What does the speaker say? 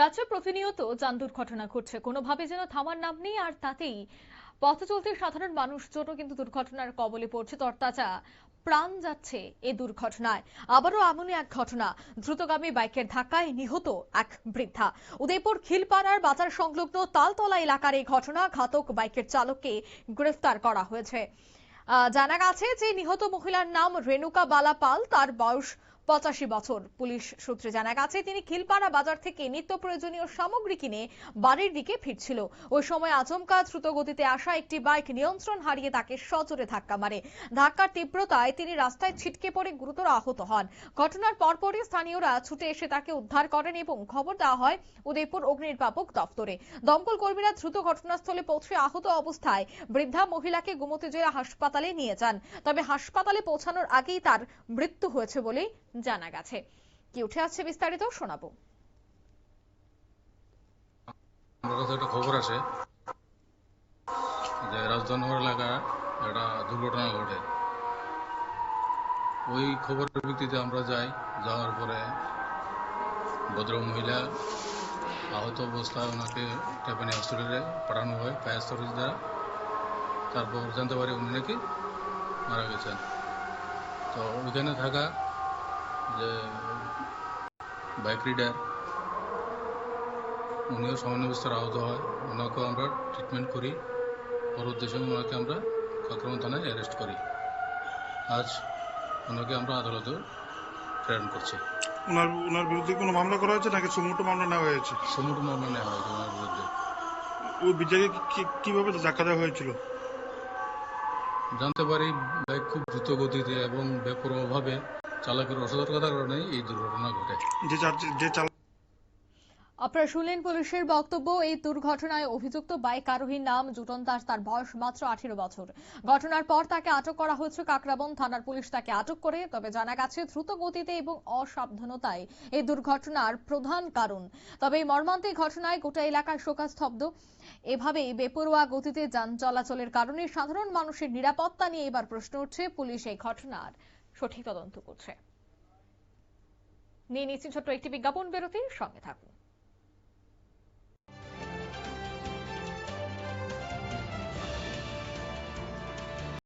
রাজ্যে প্রতিনিয়ত যান দুর্ঘটনা ঘটছে, কোনোভাবে যেন থামার নাম নেই। আর তাতেই পথ চলতে সাধারণ মানুষজনও কিন্তু দুর্ঘটনার কবলে পড়ছে। তরতাজা প্রাণ যাচ্ছে এই দুর্ঘটনায়। আবারও এমনই এক ঘটনা, দ্রুতগামী বাইকের ধাক্কায় নিহত এক বৃদ্ধা। উদয়পুর খিলপাড়ার বাজার সংলগ্ন তালতলা এলাকার এই ঘটনা। ঘাতক বাইকের চালককে গ্রেফতার করা হয়েছে। জানা গেছে যে নিহত মহিলার নাম রেণুকা বালা পাল, তার বয়স 85 বছর। পুলিশ সূত্রে জানা গেছে তিনি খিলপাড়া বাজার থেকে নিত্য প্রয়োজনীয় সামগ্রী কিনে বাড়ির দিকে ফিরছিল। ওই সময় আচমকা দ্রুত গতিতে আসা একটি বাইক নিয়ন্ত্রণ হারিয়ে তাকে সজোরে ধাক্কা মারে। ধাক্কার তীব্রতায় তিনি রাস্তায় ছিটকে পড়ে গুরুতর আহত হন। ঘটনার পরপরই স্থানীয়রা ছুটে এসে তাকে উদ্ধার করেন এবং খবর দেওয়া হয় উদয়পুর অগ্নিনির্বাপক দপ্তরে। দমকল কর্মীরা দ্রুত ঘটনাস্থলে পৌঁছে আহত অবস্থায় বৃদ্ধা মহিলাকে গোমতী জেলা হাসপাতালে নিয়ে যান। তবে হাসপাতালে পৌঁছানোর আগেই তার মৃত্যু হয়েছে বলে জানা গেছে। কি উঠে আসছে বিস্তারিত শোনাবো। আমার কাছে একটা খবর আছে যে রাজধানীনগর এলাকায় একটা দুর্ঘটনা ঘটে। ওই খবরের ভিত্তিতে আমরা যাওয়ার পরে ভদ্র মহিলা আহত অবস্থায় ওনাকে ট্যাপানি হসপিটালে পাঠানো হয় ফায়ার সার্ভিস দ্বারা। তারপর জানতে পারি উনি নাকি মারা গেছেন। তো ওইখানে থাকা যে বাইক রাইডার উনিও সামান্য বিস্তর আহত হয়। ওনাকেও আমরা ট্রিটমেন্ট করি। পরবর্তী ওনাকে আমরা কাকরামা থানায় অ্যারেস্ট করি। আজ ওনাকে আমরা আদালতে প্রেরণ করছি। ওনার বিরুদ্ধে কোনো মামলা করা হয়েছে নাকি সুমোটো মামলা নেওয়া হয়েছে? সুমোটো মামলা নেওয়া হয়েছে ওনার বিরুদ্ধে। ওই বিজাকে কিভাবে ধাক্কা দেওয়া হয়েছিল? জানতে পারি বাইক খুব দ্রুত গতিতে এবং বেপরোয়াভাবে চালকের অসতর্কতার কারণে এই দুর্ঘটনা ঘটে। যে চালক আপনারা শুনলেন পুলিশের বক্তব্য। এই দুর্ঘটনায় অভিযুক্ত বাইক আরোহীর নাম জুটন দাস, তার বয়স মাত্র 18 বছর। ঘটনার পর তাকে আটক করা হয়েছে। কাকরাবন থানার পুলিশ তাকে আটক করে। তবে জানা গেছে দ্রুত গতিতে এবং অসাবধানতায় এই দুর্ঘটনার প্রধান কারণ। তবে এই মর্মান্তিক ঘটনায় গোটা এলাকায় শোকাস্তব্ধ। এভাবেই বেপরোয়া গতিতে যান চলাচলের কারণে সাধারণ মানুষের নিরাপত্তা নিয়ে এবার প্রশ্ন উঠছে। পুলিশ এই ঘটনার সঠিক তদন্ত করছে। নিয়ে নিচ্ছি ছোট্ট একটি বিজ্ঞাপন বিরতির সঙ্গে থাকুন।